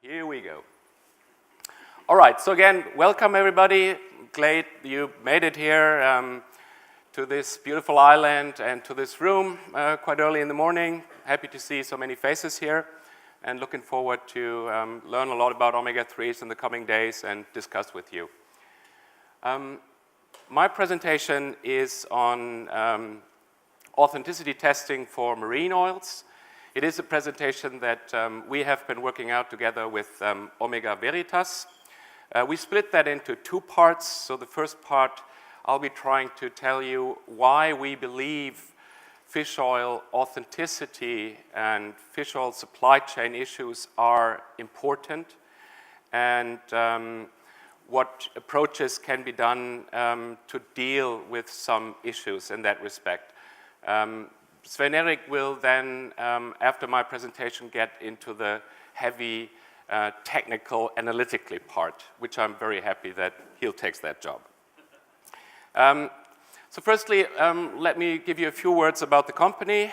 Here we go. All right, so again, welcome everybody. Glad you made it here to this beautiful island and to this room quite early in the morning. Happy to see so many faces here and looking forward to learn a lot about omega-3s in the coming days and discuss with you. My presentation is on authenticity testing for marine oils. It is a presentation that we have been working out together with Omega Veritas. We split that into two parts. So the first part, I'll be trying to tell you why we believe fish oil authenticity and fish oil supply chain issues are important and what approaches can be done to deal with some issues in that respect. Sven Erik will then, after my presentation, get into the heavy technical analytically part, which I'm very happy that he'll take that job. So firstly, let me give you a few words about the company.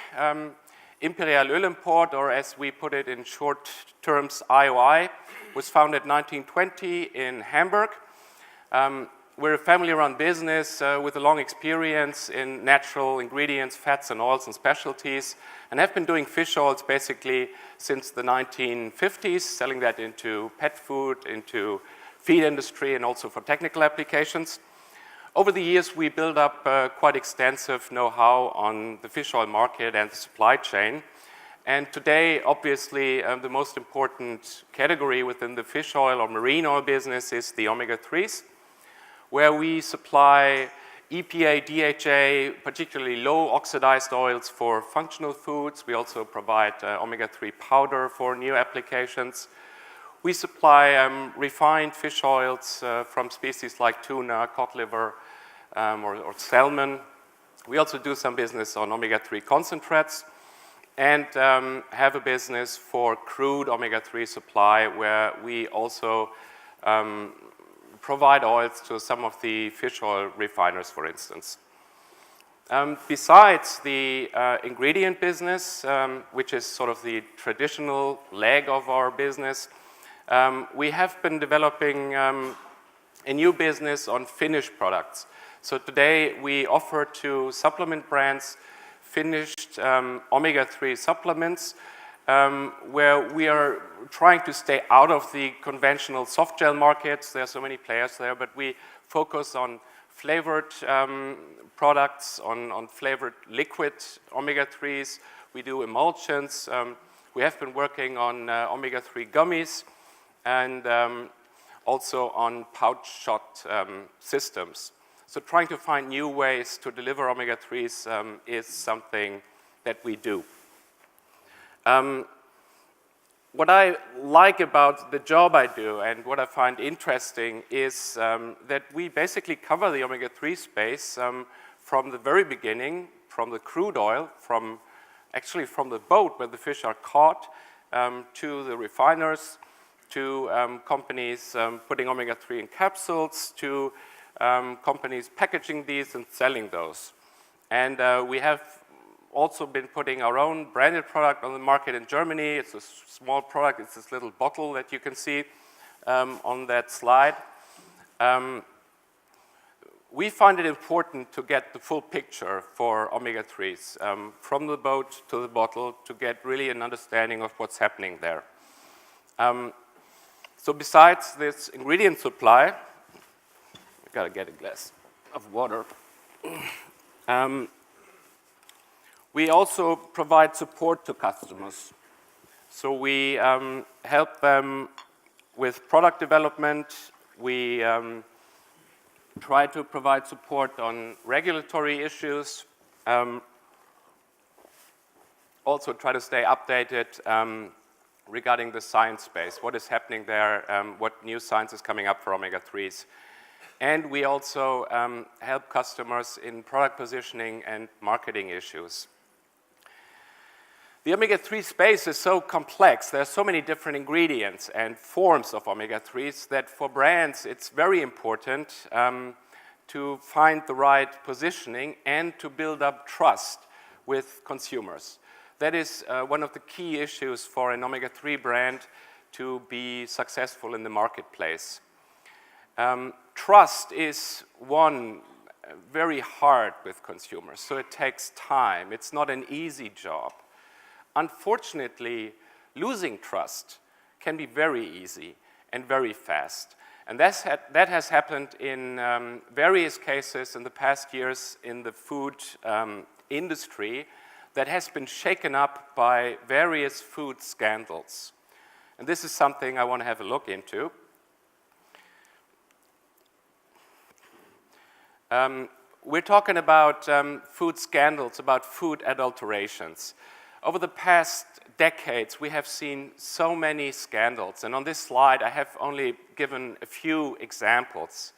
Imperial Ölimport, or as we put it in short terms, IOI, was founded in 1920 in Hamburg. We're a family-run business with a long experience in natural ingredients, fats and oils and specialties, and have been doing fish oils basically since the 1950s, selling that into pet food, into feed industry, and also for technical applications. Over the years, we built up quite extensive know-how on the fish oil market and the supply chain. And today, obviously, the most important category within the fish oil or marine oil business is the omega-3s, where we supply EPA, DHA, particularly low oxidized oils for functional foods. We also provide omega-3 powder for new applications. We supply refined fish oils from species like tuna, cod liver, or salmon. We also do some business on omega-3 concentrates and have a business for crude omega-3 supply where we also provide oils to some of the fish oil refiners, for instance. Besides the ingredient business, which is sort of the traditional leg of our business, we have been developing a new business on finished products. So today we offer to supplement brands finished omega-3 supplements where we are trying to stay out of the conventional soft gel markets. There are so many players there, but we focus on flavored products, on flavored liquid omega-3s. We do emulsions. We have been working on omega-3 gummies and also on pouch shot systems. So trying to find new ways to deliver omega-3s is something that we do. What I like about the job I do and what I find interesting is that we basically cover the omega-3 space from the very beginning, from the crude oil, from the boat where the fish are caught, to the refiners, to companies putting omega-3 in capsules, to companies packaging these and selling those. And we have also been putting our own branded product on the market in Germany. It's a small product. It's this little bottle that you can see on that slide. We find it important to get the full picture for omega-3s, from the boat to the bottle, to get really an understanding of what's happening there. So besides this ingredient supply, I gotta get a glass of water. We also provide support to customers. So we help them with product development. We try to provide support on regulatory issues. Also try to stay updated regarding the science space, what is happening there, what new science is coming up for omega-3s. And we also help customers in product positioning and marketing issues. The omega-3 space is so complex. There are so many different ingredients and forms of omega-3s that for brands it's very important to find the right positioning and to build up trust with consumers. That is one of the key issues for an omega-3 brand, to be successful in the marketplace. Trust is one very hard with consumers, so it takes time. It's not an easy job. Unfortunately, losing trust can be very easy and very fast. And that has happened in various cases in the past years in the food industry that has been shaken up by various food scandals. And this is something I want to have a look into. We're talking about food scandals, about food adulterations. Over the past decades, we have seen so many scandals, and on this slide, I have only given a few examples.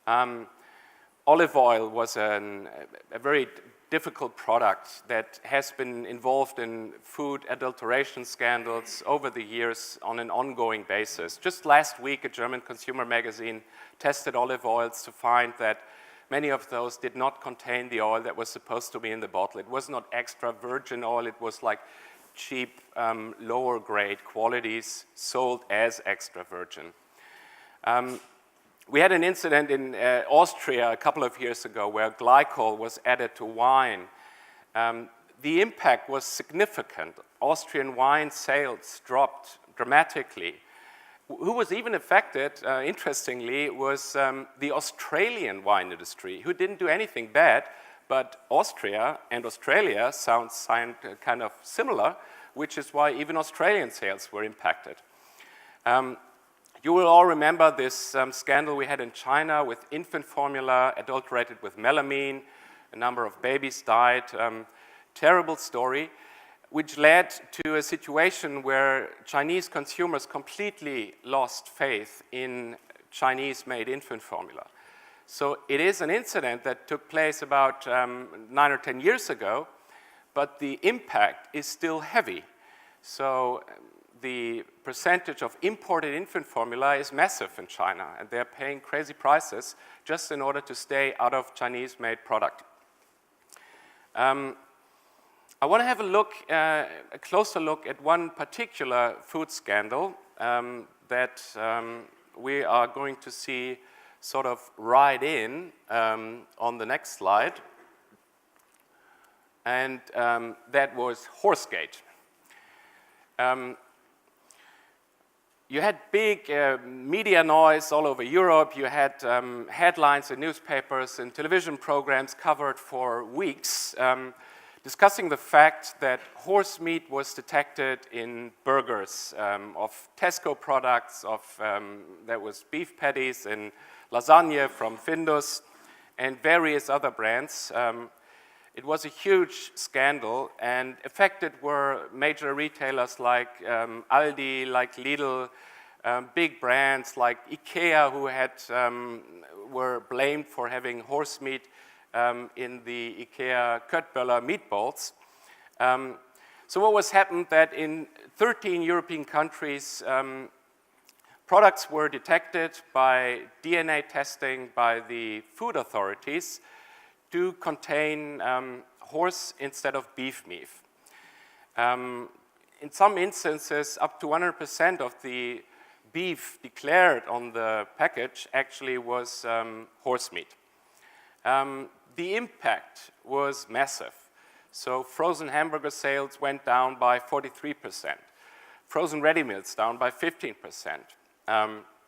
Olive oil was a very difficult product that has been involved in food adulteration scandals over the years on an ongoing basis. Just last week, a German consumer magazine tested olive oils to find that many of those did not contain the oil that was supposed to be in the bottle. It was not extra virgin oil, it was like cheap, lower grade qualities sold as extra virgin. We had an incident in Austria a couple of years ago where glycol was added to wine. The impact was significant. Austrian wine sales dropped dramatically. Who was even affected, interestingly, was the Australian wine industry, who didn't do anything bad, but Austria and Australia sound kind of similar, which is why even Australian sales were impacted. You will all remember this scandal we had in China with infant formula adulterated with melamine. A number of babies died. Terrible story, which led to a situation where Chinese consumers completely lost faith in Chinese-made infant formula. So it is an incident that took place about 9 or 10 years ago, but the impact is still heavy. So the percentage of imported infant formula is massive in China, and they're paying crazy prices just in order to stay out of Chinese-made product. I want to have a closer look at one particular food scandal that we are going to see sort of right in on the next slide, and that was Horsegate. You had big media noise all over Europe. You had headlines in newspapers and television programs covered for weeks discussing the fact that horse meat was detected in burgers of Tesco products, there was beef patties and lasagna from Findus and various other brands. It was a huge scandal, and affected were major retailers like Aldi, like Lidl, big brands like IKEA, who were blamed for having horse meat in the IKEA Köttböller meatballs. So what was happened that in 13 European countries, products were detected by DNA testing by the food authorities to contain horse instead of beef meat. In some instances, up to 100% of the beef declared on the package actually was horse meat. The impact was massive. So frozen hamburger sales went down by 43%. Frozen ready meals down by 15%.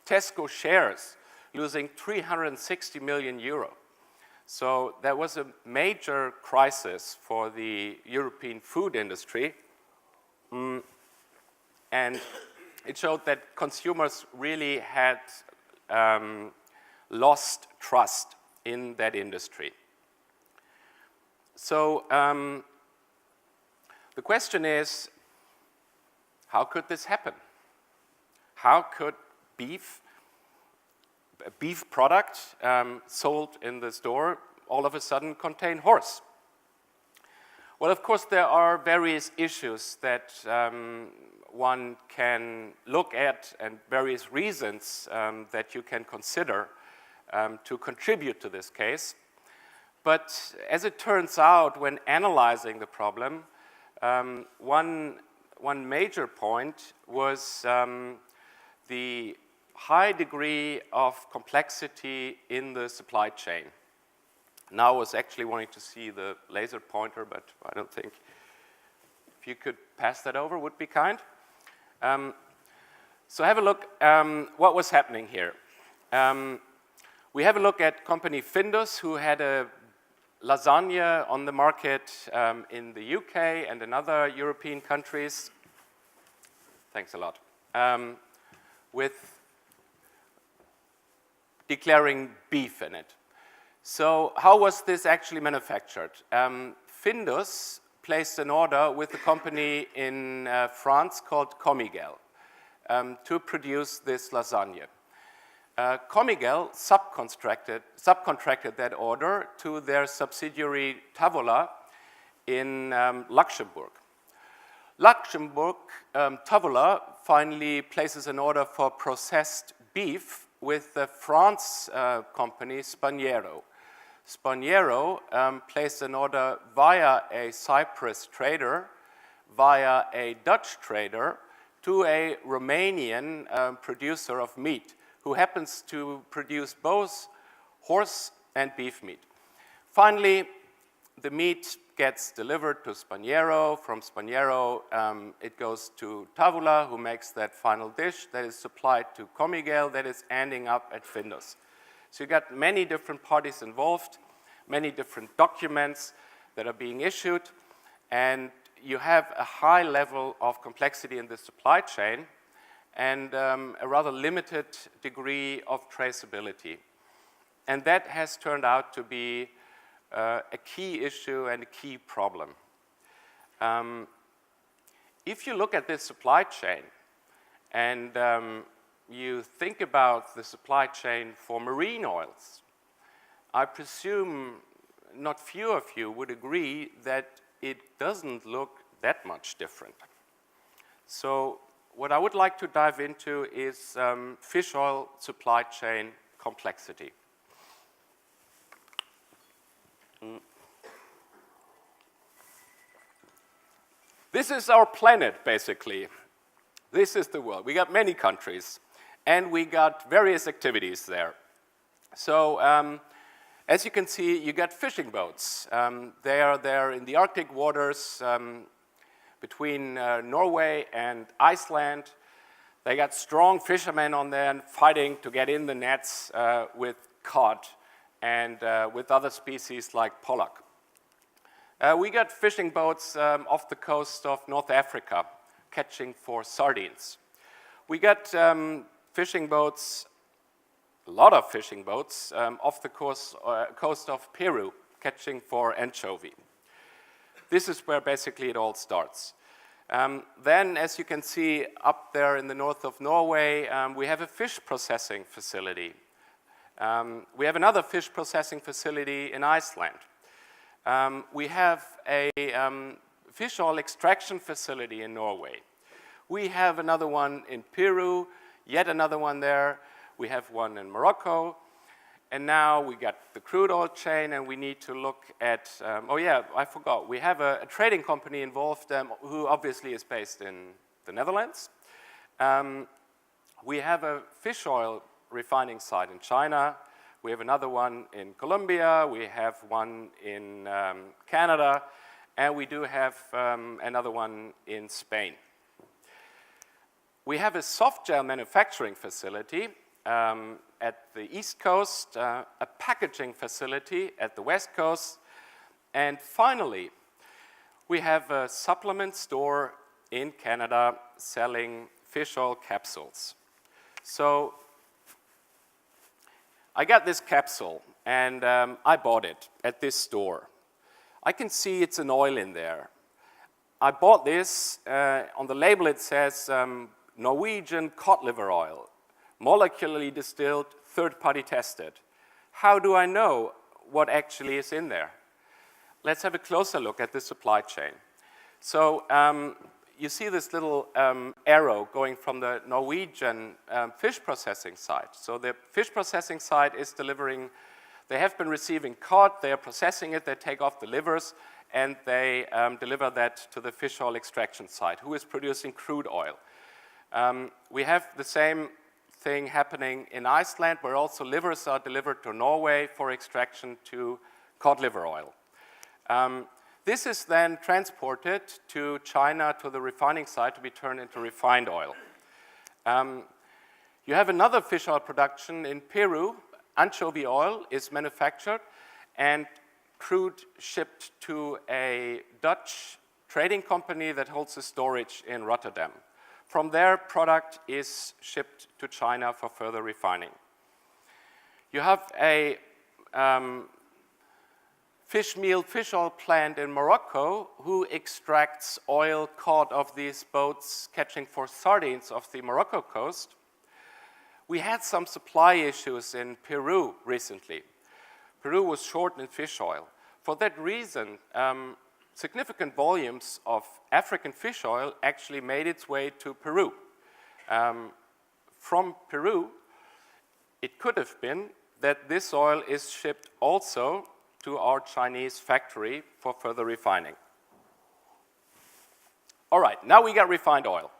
Tesco shares losing 360 million euro. So that was a major crisis for the European food industry. And it showed that consumers really had lost trust in that industry. So the question is, how could this happen? How could a beef product sold in the store all of a sudden contain horse? Well, of course, there are various issues that one can look at and various reasons that you can consider to contribute to this case. But as it turns out, when analyzing the problem, one one major point was the high degree of complexity in the supply chain. Now I was actually wanting to see the laser pointer, but I don't think. If you could pass that over, would be kind. So have a look what was happening here. We have a look at company Findus, who had a lasagna on the market in the UK and in other European countries. Thanks a lot. With declaring beef in it. So how was this actually manufactured? Findus placed an order with a company in France called Comigel to produce this lasagna. Comigel subcontracted that order to their subsidiary Tavola in Luxembourg. Tavola finally places an order for processed beef with the France company Spaniero. Spaniero placed an order via a Cyprus trader, via a Dutch trader, to a Romanian producer of meat, who happens to produce both horse and beef meat. Finally, the meat gets delivered to Spaniero. From Spaniero, it goes to Tavola, who makes that final dish that is supplied to Comigel, that is ending up at Findus. So you got many different parties involved, many different documents that are being issued, and you have a high level of complexity in the supply chain and a rather limited degree of traceability. And that has turned out to be a key issue and a key problem. If you look at this supply chain and you think about the supply chain for marine oils, I presume not few of you would agree that it doesn't look that much different. So what I would like to dive into is fish oil supply chain complexity. This is our planet, basically. This is the world. We got many countries, and we got various activities there. So as you can see, you got fishing boats. They are there in the Arctic waters between Norway and Iceland. They got strong fishermen on there fighting to get in the nets with cod and with other species like pollock. We got fishing boats off the coast of North Africa catching for sardines. We got fishing boats, a lot of fishing boats off the coast of Peru catching for anchovy. This is where basically it all starts. Then, as you can see up there in the north of Norway, we have a fish processing facility. We have another fish processing facility in Iceland. We have a fish oil extraction facility in Norway. We have another one in Peru, yet another one there. We have one in Morocco. And now we got the crude oil chain, and we need to look at, oh yeah, I forgot. We have a trading company involved who obviously is based in the Netherlands. We have a fish oil refining site in China. We have another one in Colombia. We have one in Canada. And we do have another one in Spain. We have a soft gel manufacturing facility at the East Coast, a packaging facility at the West Coast, and finally, we have a supplement store in Canada selling fish oil capsules. So I got this capsule, and I bought it at this store. I can see it's an oil in there. I bought this. On the label it says Norwegian cod liver oil, molecularly distilled, third-party tested. How do I know what actually is in there? Let's have a closer look at the supply chain. So you see this little arrow going from the Norwegian fish processing site. So the fish processing site is delivering, they have been receiving cod, they are processing it, they take off the livers, and they deliver that to the fish oil extraction site, who is producing crude oil. We have the same thing happening in Iceland, where also livers are delivered to Norway for extraction to cod liver oil. This is then transported to China, to the refining site, to be turned into refined oil. You have another fish oil production in Peru. Anchovy oil is manufactured and crude shipped to a Dutch trading company that holds the storage in Rotterdam. From there, product is shipped to China for further refining. You have a fish meal, fish oil plant in Morocco who extracts oil caught off these boats catching for sardines off the Morocco coast. We had some supply issues in Peru recently. Peru was short in fish oil. For that reason, significant volumes of African fish oil actually made its way to Peru. From Peru, it could have been that this oil is shipped also to our Chinese factory for further refining. All right, now we got refined oil.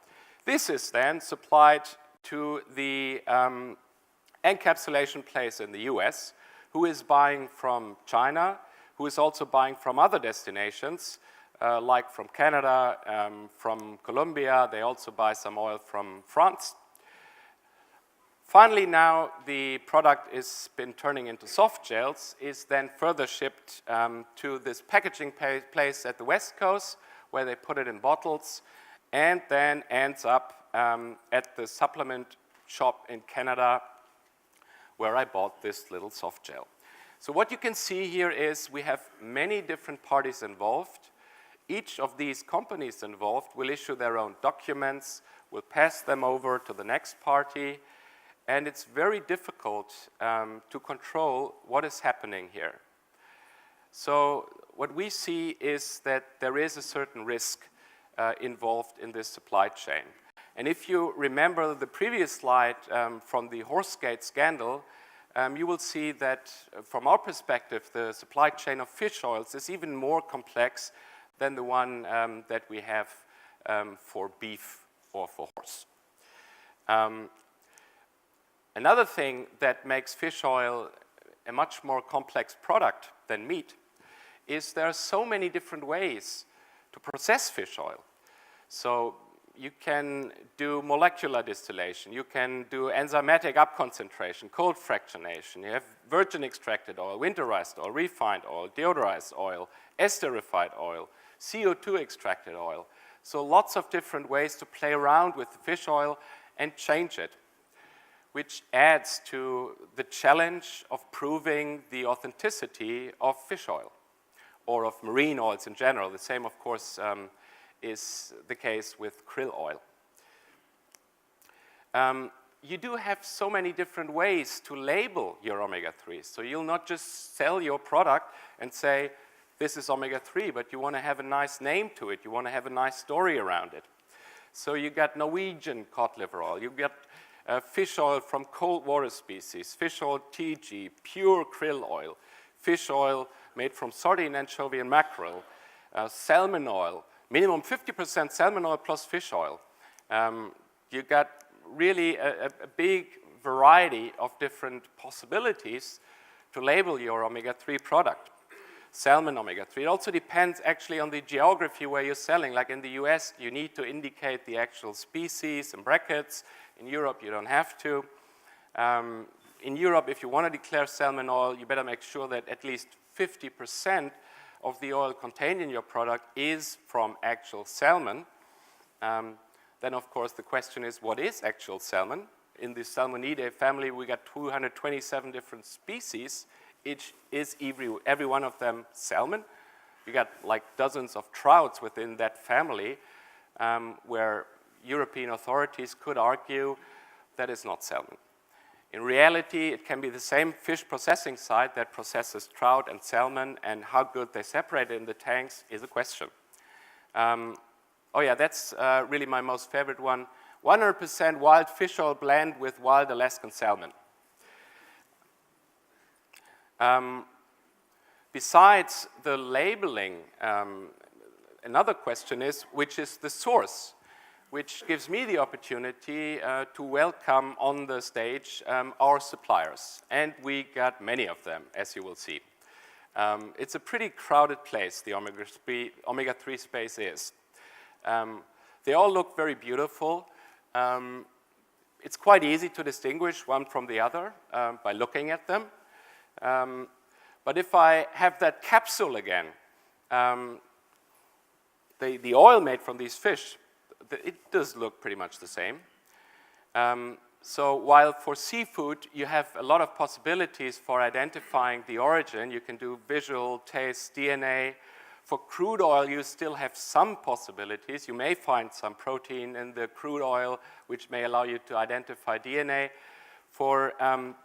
This is then supplied to the encapsulation place in the US, who is buying from China, who is also buying from other destinations, like from Canada, from Colombia. They also buy some oil from France. Finally, now the product is been turning into soft gels, is then further shipped to this packaging place at the West Coast, where they put it in bottles, and then ends up at the supplement shop in Canada, where I bought this little soft gel. So what you can see here is we have many different parties involved. Each of these companies involved will issue their own documents, will pass them over to the next party, and it's very difficult to control what is happening here. So what we see is that there is a certain risk involved in this supply chain. And if you remember the previous slide from the Horsegate scandal, you will see that from our perspective, the supply chain of fish oils is even more complex than the one that we have for beef or for horse. Another thing that makes fish oil a much more complex product than meat is there are so many different ways to process fish oil. So you can do molecular distillation, you can do enzymatic up-concentration, cold fractionation, you have virgin extracted oil, winterized oil, refined oil, deodorized oil, esterified oil, CO2 extracted oil. So lots of different ways to play around with the fish oil and change it, which adds to the challenge of proving the authenticity of fish oil or of marine oils in general. The same, of course, is the case with krill oil. You do have so many different ways to label your omega-3s. So you'll not just sell your product and say, this is omega-3, but you want to have a nice name to it. You want to have a nice story around it. So you got Norwegian cod liver oil. You got fish oil from cold water species, fish oil TG, pure krill oil, fish oil made from sardine, anchovy, and mackerel, salmon oil, minimum 50% salmon oil plus fish oil. You got really a big variety of different possibilities to label your omega-3 product. Salmon omega-3. It also depends actually on the geography where you're selling. Like in the US, you need to indicate the actual species in brackets. In Europe, you don't have to. In Europe, if you want to declare salmon oil, you better make sure that at least 50% of the oil contained in your product is from actual salmon. Then, of course, the question is, what is actual salmon? In the Salmonidae family, we got 227 different species. Each is every one of them salmon. You got like dozens of trouts within that family, where European authorities could argue that is not salmon. In reality, it can be the same fish processing site that processes trout and salmon, and how good they separate it in the tanks is a question. Oh yeah, that's really my most favorite one. 100% wild fish oil blend with wild Alaskan salmon. Besides the labeling, another question is, which is the source? Which gives me the opportunity to welcome on the stage our suppliers. And we got many of them, as you will see. It's a pretty crowded place, the omega-3 space is. They all look very beautiful. It's quite easy to distinguish one from the other by looking at them. But if I have that capsule again, the oil made from these fish, it does look pretty much the same. So while for seafood, you have a lot of possibilities for identifying the origin, you can do visual, taste, DNA. For crude oil, you still have some possibilities. You may find some protein in the crude oil, which may allow you to identify DNA. For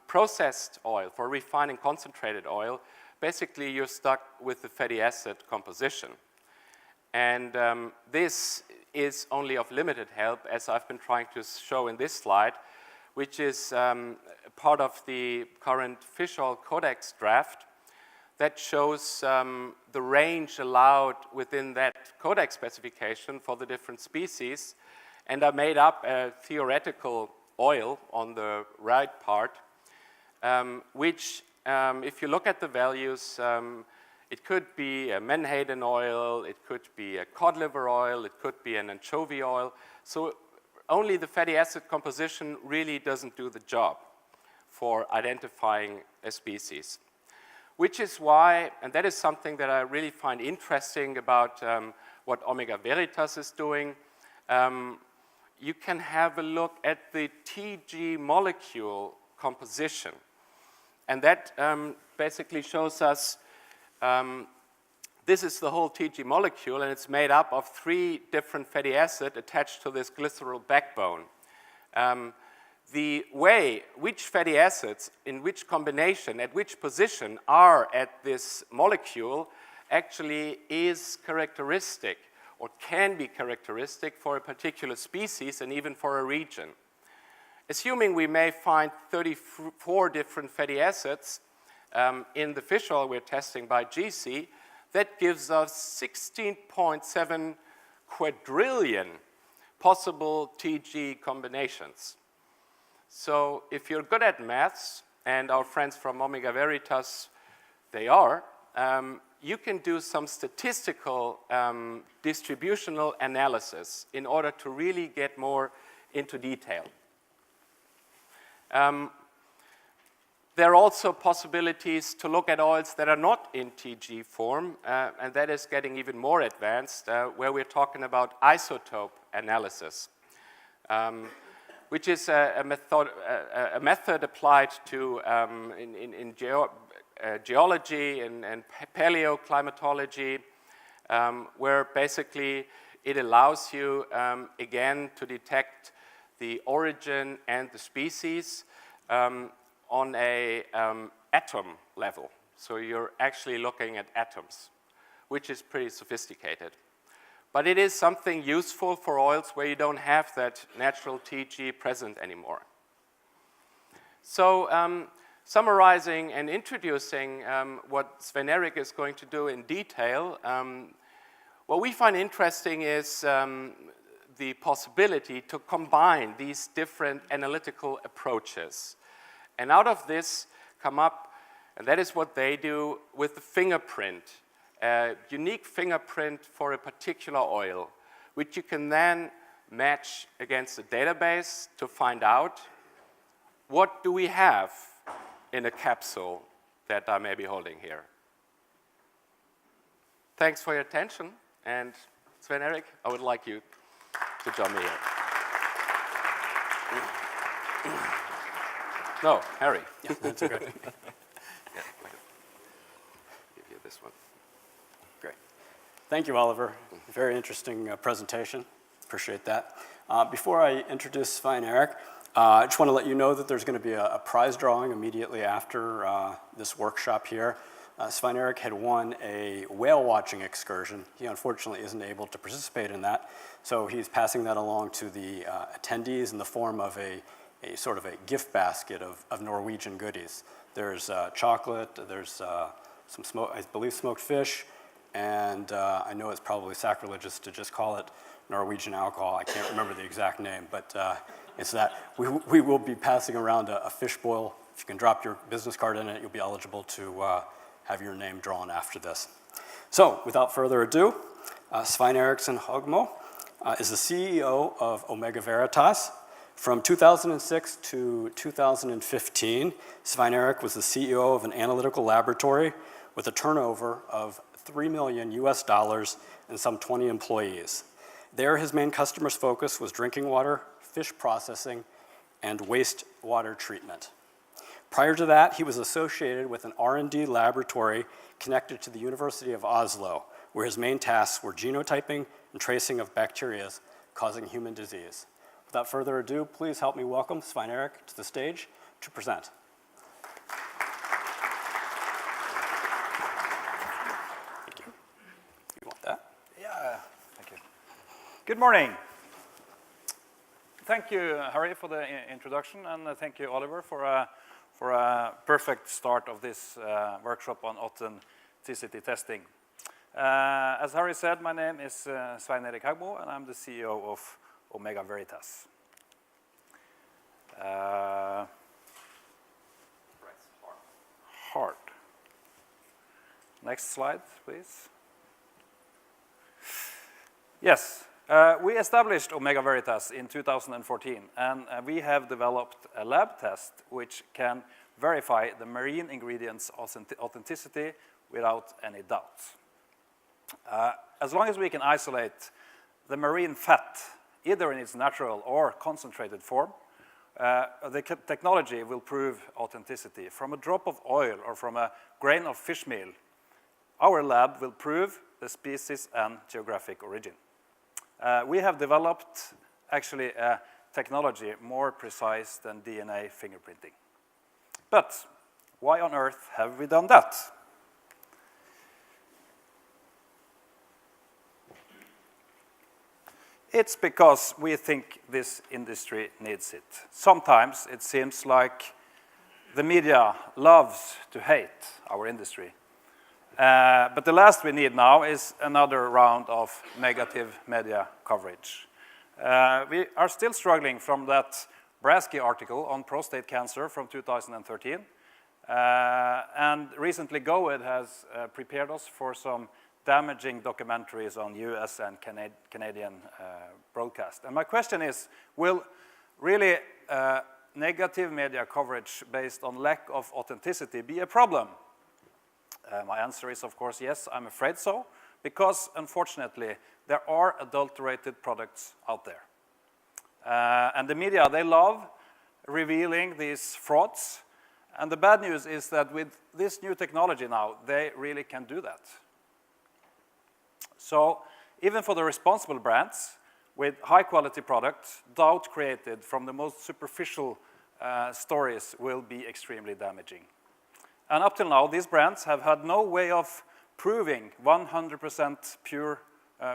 processed oil, for refined and concentrated oil, basically you're stuck with the fatty acid composition. And this is only of limited help, as I've been trying to show in this slide, which is part of the current Fish Oil Codex draft that shows the range allowed within that codex specification for the different species. And I made up a theoretical oil on the right part, which, if you look at the values, it could be a menhaden oil, it could be a cod liver oil, it could be an anchovy oil. So only the fatty acid composition really doesn't do the job for identifying a species. Which is why, and that is something that I really find interesting about what Omega Veritas is doing, you can have a look at the TG molecule composition. And that basically shows us, this is the whole TG molecule, and it's made up of 3 different fatty acids attached to this glycerol backbone. The way which fatty acids, in which combination, at which position are at this molecule actually is characteristic or can be characteristic for a particular species and even for a region. Assuming we may find 34 different fatty acids in the fish oil we're testing by GC, that gives us 16.7 quadrillion possible TG combinations. So if you're good at maths, and our friends from Omega Veritas, they are, you can do some statistical distributional analysis in order to really get more into detail. There are also possibilities to look at oils that are not in TG form, and that is getting even more advanced, where we're talking about isotope analysis, which is a method applied to in geology and paleoclimatology, where basically it allows you, again, to detect the origin and the species on a atom level. So you're actually looking at atoms, which is pretty sophisticated. But it is something useful for oils where you don't have that natural TG present anymore. So summarizing and introducing what Sven-Erik is going to do in detail, what we find interesting is the possibility to combine these different analytical approaches. And out of this come up, and that is what they do with the fingerprint, a unique fingerprint for a particular oil, which you can then match against a database to find out what do we have in a capsule that I may be holding here. Thanks for your attention, and Sven-Erik, I would like you to join me here. No, Harry. Yeah, that's okay. Yeah, I can give you this one. Great. Thank you, Oliver. Very interesting presentation. Appreciate that. Before I introduce Sven-Erik, I just want to let you know that there's going to be a prize drawing immediately after this workshop here. Sven-Erik had won a whale watching excursion. He unfortunately isn't able to participate in that, so he's passing that along to the attendees in the form of a sort of a gift basket of Norwegian goodies. There's chocolate, there's I believe smoked fish, and I know it's probably sacrilegious to just call it Norwegian alcohol. I can't remember the exact name, but it's that. We will be passing around a fish boil. If you can drop your business card in it, you'll be eligible to have your name drawn after this. So, without further ado, Svein Eriksen Hogmo is the CEO of Omega Veritas. From 2006 to 2015, Svein Erik was the CEO of an analytical laboratory with a turnover of $3 million and some 20 employees. There, his main customers' focus was drinking water, fish processing, and wastewater treatment. Prior to that, he was associated with an R&D laboratory connected to the University of Oslo, where his main tasks were genotyping and tracing of bacteria causing human disease. Without further ado, please help me welcome Svein Erik to the stage to present. Thank you. You want that? Yeah, thank you. Good morning. Thank you, Harry, for the introduction, and thank you, Oliver, for a perfect start of this workshop on authenticity testing. As Harry said, my name is Svein Erik Hogmo, and I'm the CEO of Omega Veritas. Hard. Next slide, please. Yes, we established Omega Veritas in 2014, and we have developed a lab test which can verify the marine ingredients' authenticity without any doubt. As long as we can isolate the marine fat, either in its natural or concentrated form, the technology will prove authenticity. From a drop of oil or from a grain of fish meal, our lab will prove the species and geographic origin. We have developed actually a technology more precise than DNA fingerprinting. But why on earth have we done that? It's because we think this industry needs it. Sometimes it seems like the media loves to hate our industry. But the last we need now is another round of negative media coverage. We are still struggling from that Brasky article on prostate cancer from 2013. And recently GoEd has prepared us for some damaging documentaries on US and Canadian broadcast. And my question is, will really negative media coverage based on lack of authenticity be a problem? My answer is, of course, yes, I'm afraid so, because unfortunately, there are adulterated products out there. And the media, they love revealing these frauds. And the bad news is that with this new technology now, they really can do that. So even for the responsible brands with high-quality products, doubt created from the most superficial stories will be extremely damaging. And up till now, these brands have had no way of proving 100% pure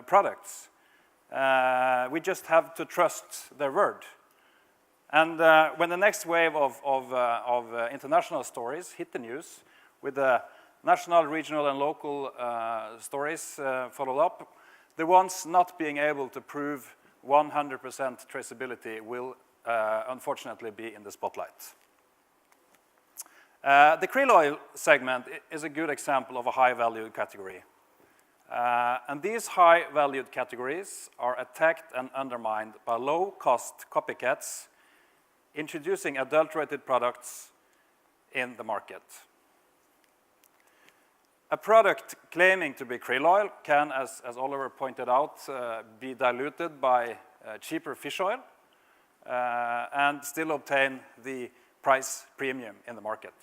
products. We just have to trust their word. And when the next wave of international stories hit the news with the national, regional, and local stories followed up, the ones not being able to prove 100% traceability will unfortunately be in the spotlight. The krill oil segment is a good example of a high-valued category. And these high-valued categories are attacked and undermined by low-cost copycats introducing adulterated products in the market. A product claiming to be krill oil can, as Oliver pointed out, be diluted by cheaper fish oil and still obtain the price premium in the market.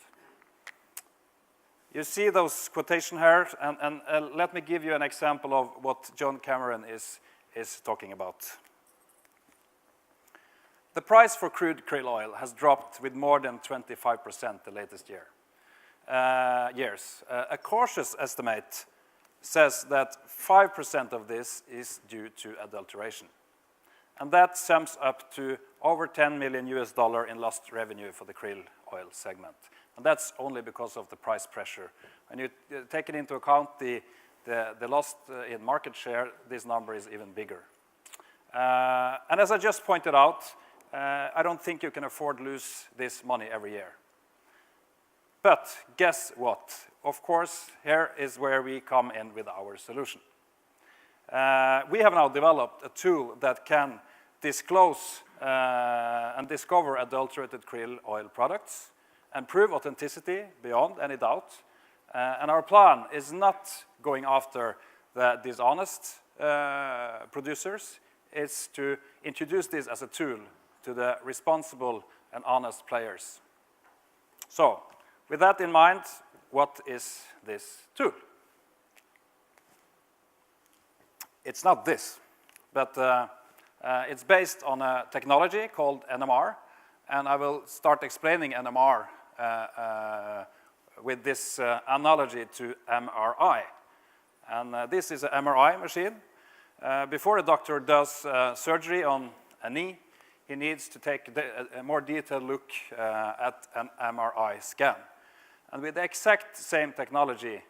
You see those quotations here, and let me give you an example of what John Cameron is talking about. The price for crude krill oil has dropped with more than 25% the latest years. A cautious estimate says that 5% of this is due to adulteration. And that sums up to over $10 million in lost revenue for the krill oil segment. And that's only because of the price pressure. When you take it into account the loss in market share, this number is even bigger. And as I just pointed out, I don't think you can afford to lose this money every year. But guess what? Of course, here is where we come in with our solution. We have now developed a tool that can disclose and discover adulterated krill oil products and prove authenticity beyond any doubt. And our plan is not going after the dishonest producers. It's to introduce this as a tool to the responsible and honest players. So, with that in mind, what is this tool? It's not this, but it's based on a technology called NMR, and I will start explaining NMR with this analogy to MRI. And this is an MRI machine. Before a doctor does surgery on a knee, he needs to take a more detailed look at an MRI scan. And with the exact same technology,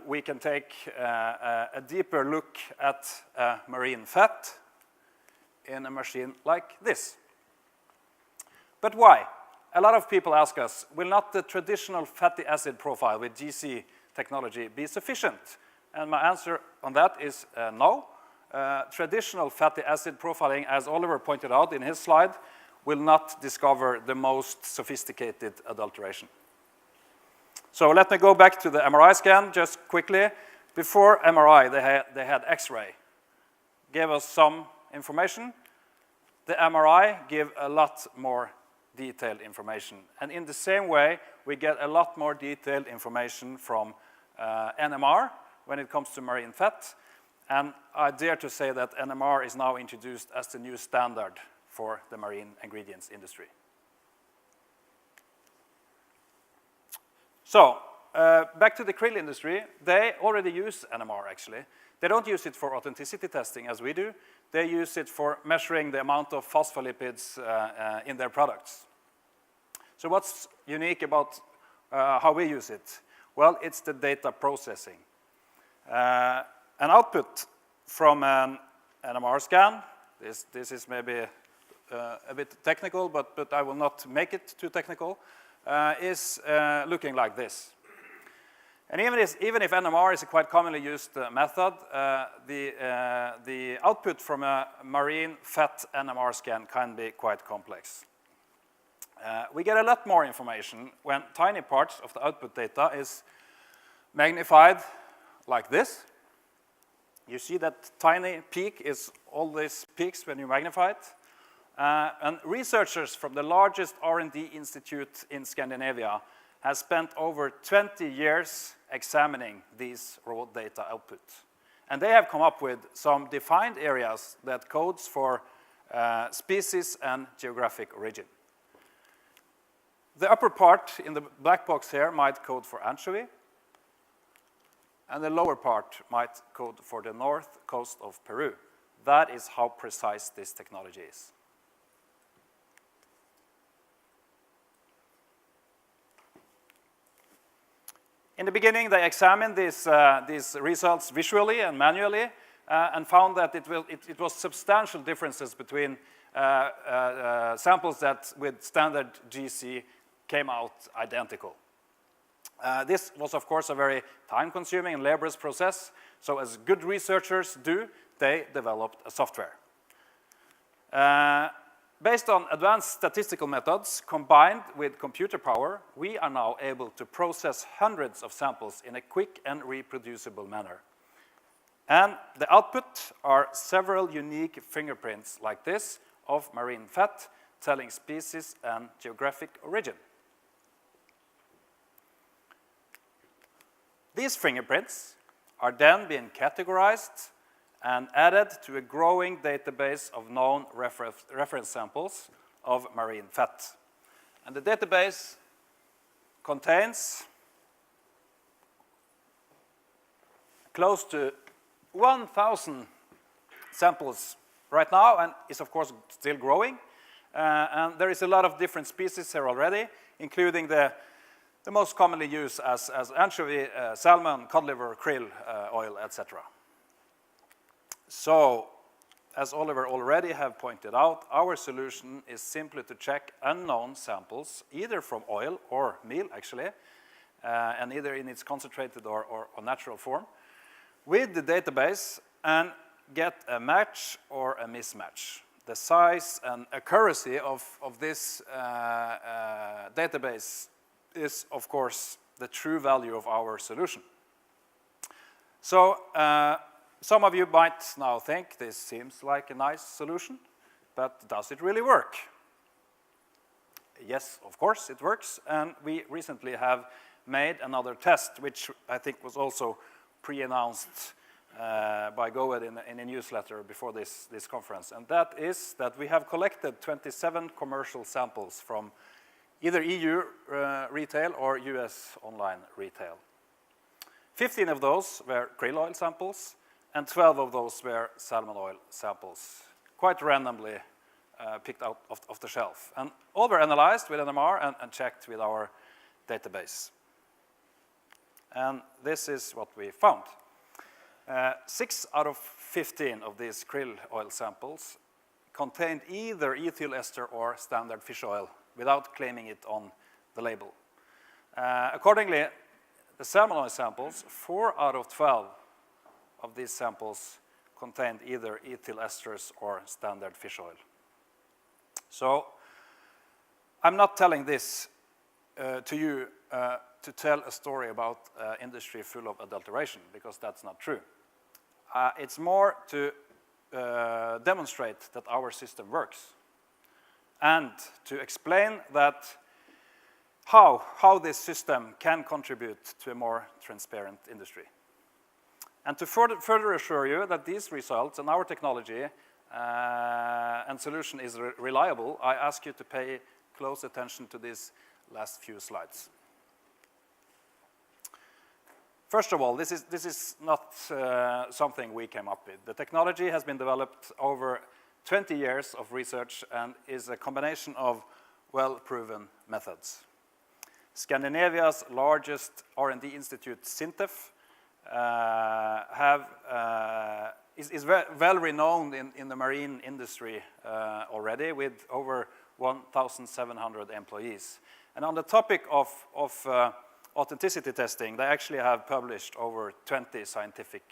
we can take a deeper look at marine fat in a machine like this. But why? A lot of people ask us, will not the traditional fatty acid profile with GC technology be sufficient? And my answer on that is no. Traditional fatty acid profiling, as Oliver pointed out in his slide, will not discover the most sophisticated adulteration. So let me go back to the MRI scan just quickly. Before MRI, they had X-ray. Gave us some information. The MRI gave a lot more detailed information. And in the same way, we get a lot more detailed information from NMR when it comes to marine fat. And I dare to say that NMR is now introduced as the new standard for the marine ingredients industry. So, back to the krill industry, they already use NMR actually. They don't use it for authenticity testing as we do. They use it for measuring the amount of phospholipids in their products. So what's unique about how we use it? Well, it's the data processing. An output from an NMR scan, this is maybe a bit technical, but I will not make it too technical, is looking like this. And even if NMR is a quite commonly used method, the output from a marine fat NMR scan can be quite complex. We get a lot more information when tiny parts of the output data is magnified like this. You see that tiny peak is all these peaks when you magnify it. And researchers from the largest R&D institute in Scandinavia has spent over 20 years examining these raw data output. And they have come up with some defined areas that codes for species and geographic origin. The upper part in the black box here might code for anchovy, and the lower part might code for the north coast of Peru. That is how precise this technology is. In the beginning, they examined these results visually and manually and found that it was substantial differences between samples that with standard GC came out identical. This was, of course, a very time-consuming and laborious process. So as good researchers do, they developed a software. Based on advanced statistical methods combined with computer power, we are now able to process hundreds of samples in a quick and reproducible manner. And the output are several unique fingerprints like this of marine fat telling species and geographic origin. These fingerprints are then being categorized and added to a growing database of known reference samples of marine fat. And the database contains close to 1,000 samples right now and is, of course, still growing. And there is a lot of different species here already, including the most commonly used as anchovy, salmon, cod liver, krill oil, etc. So, as Oliver already have pointed out, our solution is simply to check unknown samples, either from oil or meal, actually, and either in its concentrated or natural form, with the database and get a match or a mismatch. The size and accuracy of this database is, of course, the true value of our solution. So, some of you might now think this seems like a nice solution, but does it really work? Yes, of course it works, and we recently have made another test, which I think was also pre-announced by GoEd in a newsletter before this conference, and that is that we have collected 27 commercial samples from either EU retail or US online retail. 15 of those were krill oil samples, and 12 of those were salmon oil samples, quite randomly picked out of the shelf. And all were analyzed with NMR and checked with our database. And this is what we found. 6 out of 15 of these krill oil samples contained either ethyl ester or standard fish oil without claiming it on the label. Accordingly, the salmon oil samples, 4 out of 12 of these samples contained either ethyl esters or standard fish oil. So, I'm not telling this to you to tell a story about industry full of adulteration, because that's not true. It's more to demonstrate that our system works and to explain that how this system can contribute to a more transparent industry. And to further assure you that these results and our technology and solution is reliable, I ask you to pay close attention to these last few slides. First of all, this is not something we came up with. The technology has been developed over 20 years of research and is a combination of well-proven methods. Scandinavia's largest R&D institute, SINTEF, is well renowned in the marine industry already, with over 1,700 employees. And on the topic of authenticity testing, they actually have published over 20 scientific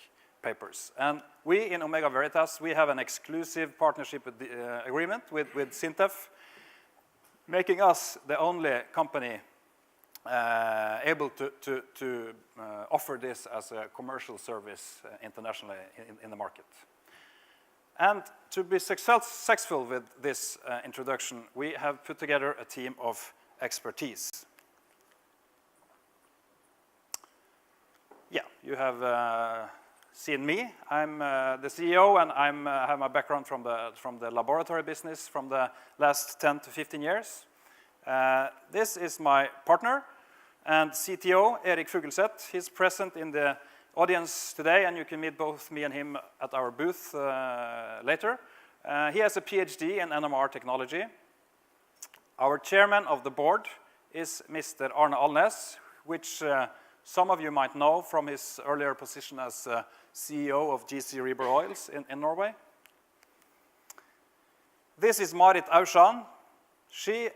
papers. And we in Omega Veritas, we have an exclusive partnership agreement with SINTEF, making us the only company able to offer this as a commercial service internationally in the market. And to be successful with this introduction, we have put together a team of expertise. Yeah, you have seen me. I'm the CEO, and I have my background from the laboratory business from the last 10 to 15 years. This is my partner and CTO, Erik Fugleseth. He's present in the audience today, and you can meet both me and him at our booth later. He has a PhD in NMR technology. Our chairman of the board is Mr. Arne Alnes, which some of you might know from his earlier position as CEO of GC Rieber Oils in Norway. This is Marit Aurshan. She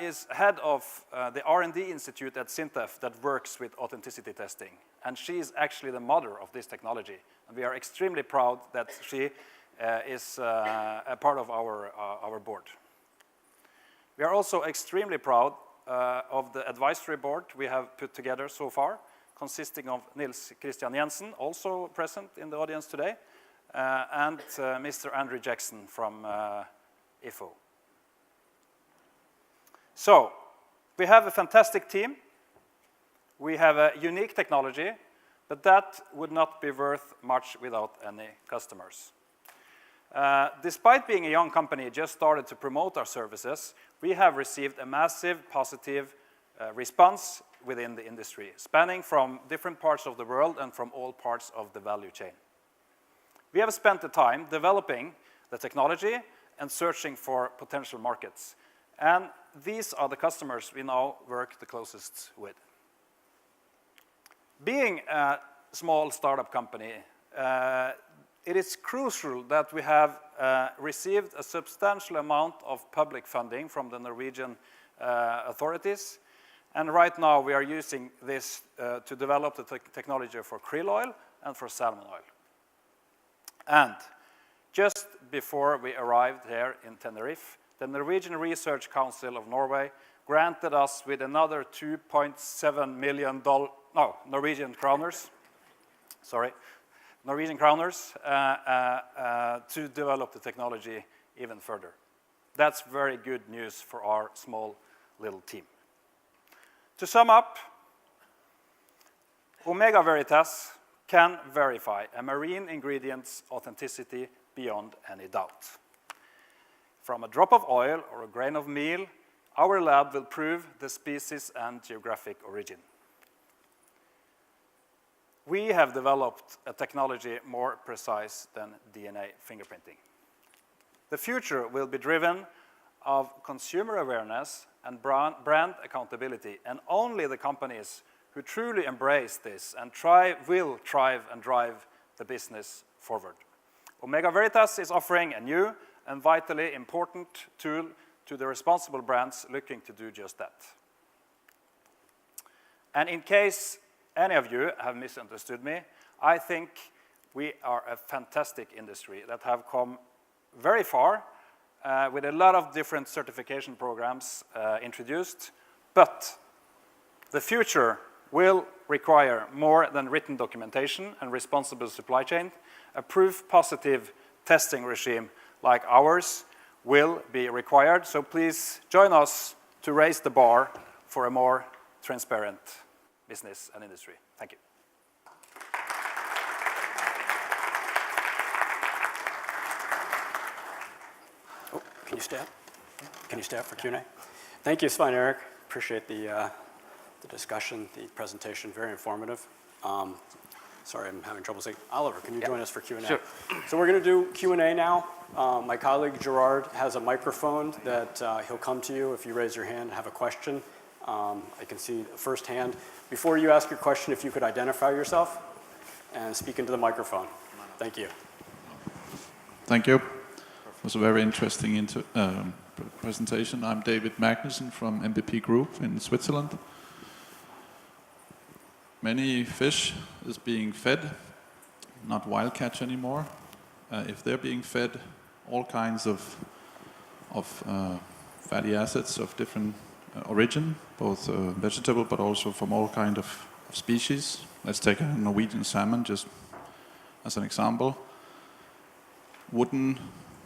is head of the R&D institute at SINTEF that works with authenticity testing. And she is actually the mother of this technology. And we are extremely proud that she is a part of our board. We are also extremely proud of the advisory board we have put together so far, consisting of Nils Christian Jensen, also present in the audience today, and Mr. Andrew Jackson from IFO. So, we have a fantastic team. We have a unique technology, but that would not be worth much without any customers. Despite being a young company just started to promote our services, we have received a massive positive response within the industry, spanning from different parts of the world and from all parts of the value chain. We have spent the time developing the technology and searching for potential markets. And these are the customers we now work the closest with. Being a small startup company, it is crucial that we have received a substantial amount of public funding from the Norwegian authorities. And right now we are using this to develop the technology for krill oil and for salmon oil. And just before we arrived here in Tenerife, the Norwegian Research Council of Norway granted us with another 2.7 million Norwegian kroners, to develop the technology even further. That's very good news for our small little team. To sum up, Omega Veritas can verify a marine ingredient's authenticity beyond any doubt. From a drop of oil or a grain of meal, our lab will prove the species and geographic origin. We have developed a technology more precise than DNA fingerprinting. The future will be driven of consumer awareness and brand accountability, and only the companies who truly embrace this and will thrive and drive the business forward. Omega Veritas is offering a new and vitally important tool to the responsible brands looking to do just that. And in case any of you have misunderstood me, I think we are a fantastic industry that have come very far with a lot of different certification programs introduced, but the future will require more than written documentation and responsible supply chain. A proof-positive testing regime like ours will be required, so please join us to raise the bar for a more transparent business and industry. Thank you. Oh, can you stay up? Can you stay up for Q&A? Thank you, Svein Erik. Appreciate the discussion, the presentation, very informative. Sorry, I'm having trouble saying. Oliver, can you join us for Q&A? Sure. So we're going to do Q&A now. My colleague Gerard has a microphone that he'll come to you if you raise your hand and have a question. I can see the first hand. Before you ask your question, if you could identify yourself and speak into the microphone. Thank you. Thank you. It was a very interesting presentation. I'm David Magnussen from MBP Group in Switzerland. Many fish is being fed, not wild catch anymore. If they're being fed all kinds of fatty acids of different origin, both vegetable but also from all kind of species. Let's take a Norwegian salmon just as an example. Wouldn't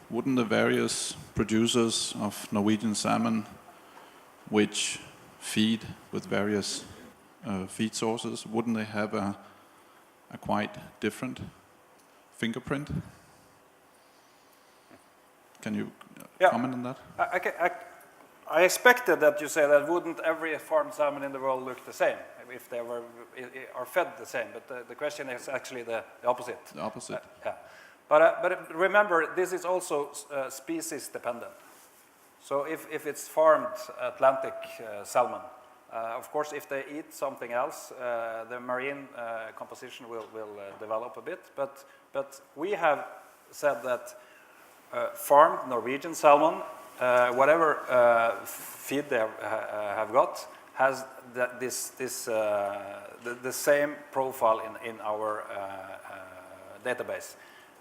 the various producers of Norwegian salmon which feed with various feed sources, wouldn't they have a quite different fingerprint? Can you comment on that? I expected that you say that wouldn't every farmed salmon in the world look the same if they are fed the same, but the question is actually the opposite. The opposite. Yeah. But remember, this is also species dependent. So if it's farmed Atlantic salmon, of course, if they eat something else, the marine composition will develop a bit. But we have said that farmed Norwegian salmon, whatever feed they have got, has the same profile in our database.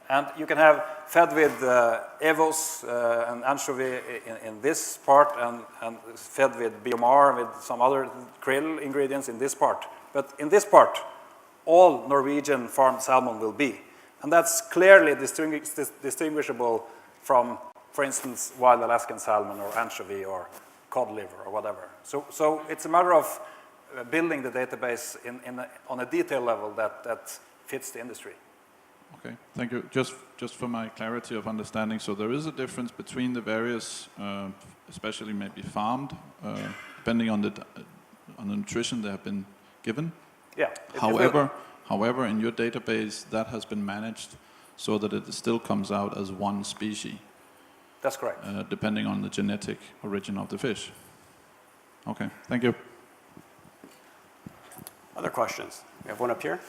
And you can have fed with evos and anchovy in this part, and fed with biomar, with some other krill ingredients in this part. But in this part, all Norwegian farmed salmon will be. And that's clearly distinguishable from, for instance, wild Alaskan salmon or anchovy or cod liver or whatever. So it's a matter of building the database on a detail level that fits the industry. Okay, thank you. Just for my clarity of understanding, so there is a difference between the various, especially maybe farmed, depending on the nutrition they have been given. Yeah. However, in your database, that has been managed so that it still comes out as one species, That's correct. depending on the genetic origin of the fish. Okay, thank you. Other questions? We have one up here.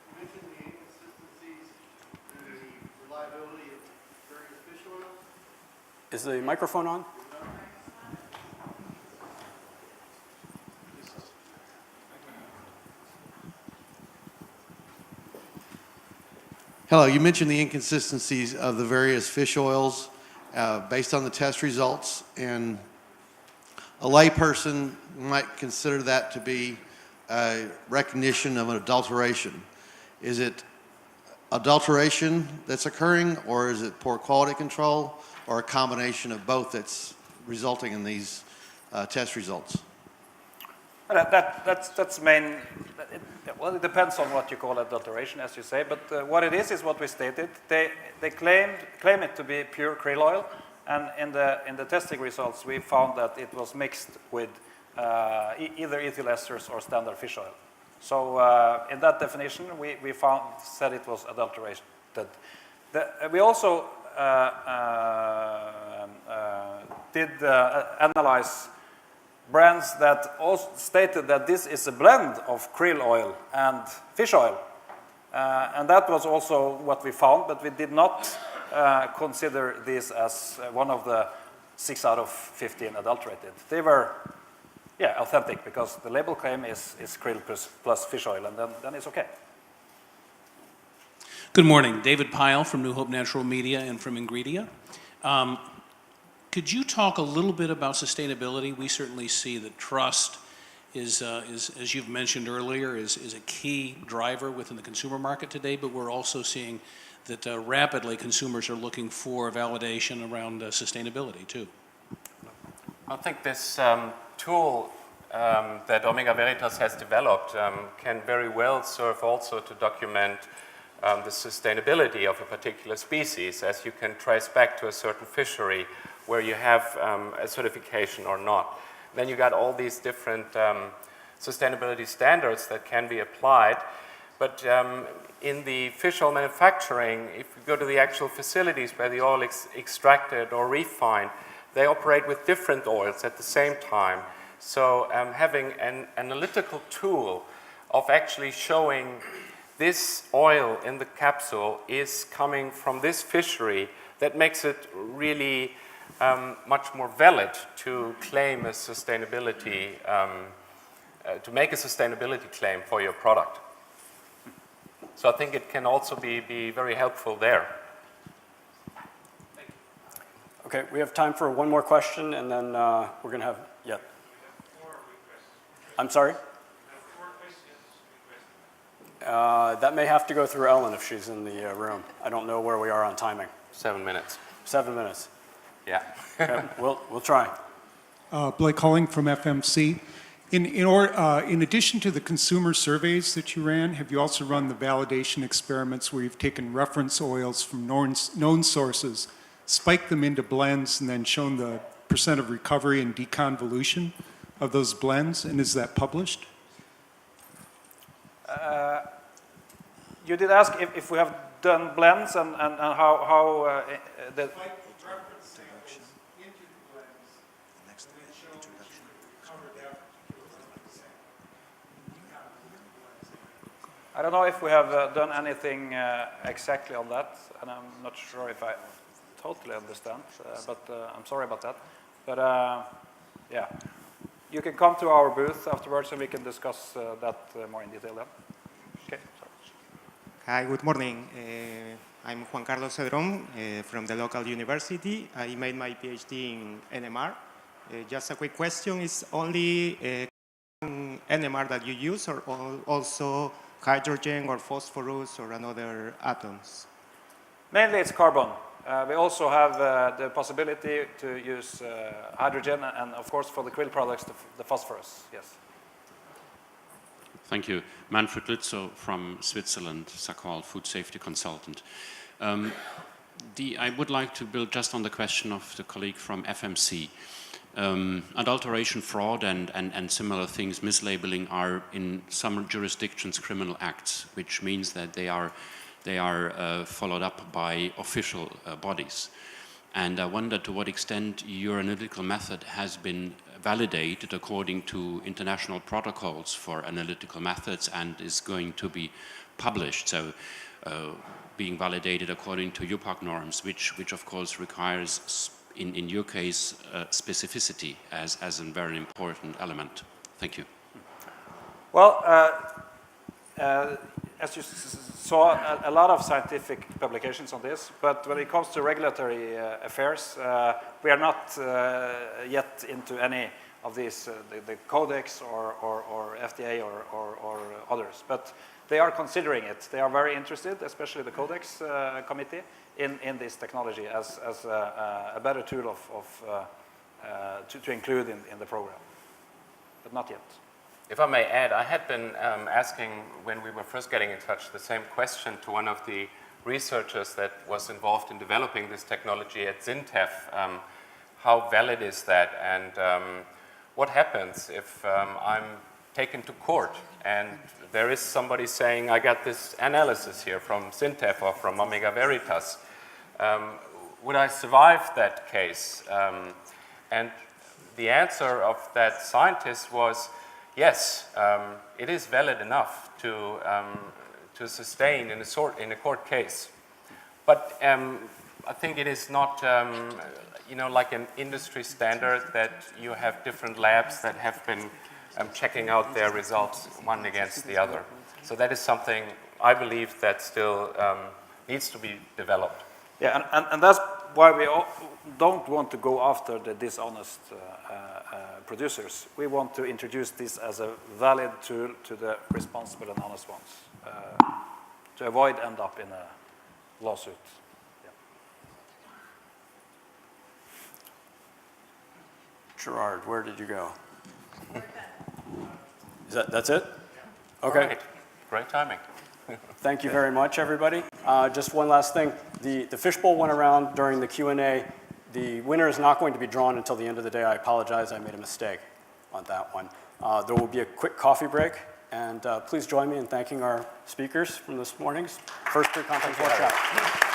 You mentioned the inconsistencies in the reliability of various fish oils. Is the microphone on? Hello, you mentioned the inconsistencies of the various fish oils based on the test results, and a layperson might consider that to be a recognition of an adulteration. Is it adulteration that's occurring, or is it poor quality control, or a combination of both that's resulting in these test results? That's main. Well, it depends on what you call adulteration, as you say. But what it is what we stated. They claim it to be pure krill oil, and in the testing results, we found that it was mixed with either ethyl esters or standard fish oil. So in that definition, we said it was adulterated. We also did analyze brands that also stated that this is a blend of krill oil and fish oil. And that was also what we found, but we did not consider this as one of the 6 out of 15 adulterated. They were, authentic, because the label claim is krill plus fish oil, and then it's okay. Good morning. David Pyle from New Hope Natural Media and from Ingredia. Could you talk a little bit about sustainability? We certainly see that trust is as you've mentioned earlier, is a key driver within the consumer market today, but we're also seeing that rapidly consumers are looking for validation around sustainability too. I think this tool that Omega Veritas has developed can very well serve also to document the sustainability of a particular species, as you can trace back to a certain fishery where you have a certification or not. Then you got all these different sustainability standards that can be applied. But in the fish oil manufacturing, if you go to the actual facilities where the oil is extracted or refined, they operate with different oils at the same time. So having an analytical tool of actually showing this oil in the capsule is coming from this fishery, that makes it really much more valid to claim a sustainability, to make a sustainability claim for your product. So I think it can also be very helpful there. Okay, we have time for one more question, and then we're going to have, yeah. I'm sorry? That may have to go through Ellen if she's in the room. I don't know where we are on timing. 7 minutes. 7 minutes. Yeah. Okay, we'll try. Blake Hulling from FMC. In addition to the consumer surveys that you ran, have you also run the validation experiments where you've taken reference oils from known sources, spiked them into blends, and then shown the % of recovery and deconvolution of those blends? And is that published? You did ask if we have done blends and how the... I don't know if we have done anything exactly on that, and I'm not sure if I totally understand, but I'm sorry about that. But yeah, you can come to our booth afterwards and we can discuss that more in detail then. Okay, sorry. Hi, good morning. I'm Juan Carlos Cedrón from the local university. I made my PhD in NMR. Just a quick question, is only NMR that you use, or also hydrogen or phosphorus or another atoms? Mainly it's carbon. We also have the possibility to use hydrogen and of course for the krill products the phosphorus, yes. Thank you. Manfred Lützow from Switzerland, so-called food safety consultant. I would like to build just on the question of the colleague from FMC. Adulteration, fraud, and similar things, mislabeling, are in some jurisdictions criminal acts, which means that they are followed up by official bodies. And I wonder to what extent your analytical method has been validated according to international protocols for analytical methods and is going to be published. So being validated according to UPAC norms, which of course requires, in your case, specificity as a very important element. Thank you. Well, as you saw, a lot of scientific publications on this, but when it comes to regulatory affairs, we are not yet into any of these, the Codex or FDA or others, but they are considering it. They are very interested, especially the Codex committee, in this technology as a better tool to include in the program, but not yet. If I may add, I had been asking, when we were first getting in touch, the same question to one of the researchers that was involved in developing this technology at Sintef. How valid is that? And what happens if I'm taken to court and there is somebody saying, I got this analysis here from Sintef or from Omega Veritas. Would I survive that case? And the answer of that scientist was, yes, it is valid enough to sustain in a court case. But I think it is not, like an industry standard that you have different labs that have been checking out their results one against the other. So that is something I believe that still needs to be developed. Yeah, and that's why we don't want to go after the dishonest producers. We want to introduce this as a valid tool to the responsible and honest ones, to avoid end up in a lawsuit. Yeah. Gerard, where did you go? That's it? Okay. Great. Great timing. Thank you very much, everybody. Just one last thing. The fishbowl went around during the Q&A. The winner is not going to be drawn until the end of the day. I apologize, I made a mistake on that one. There will be a quick coffee break, and please join me in thanking our speakers from this morning's first pre-conference workshop.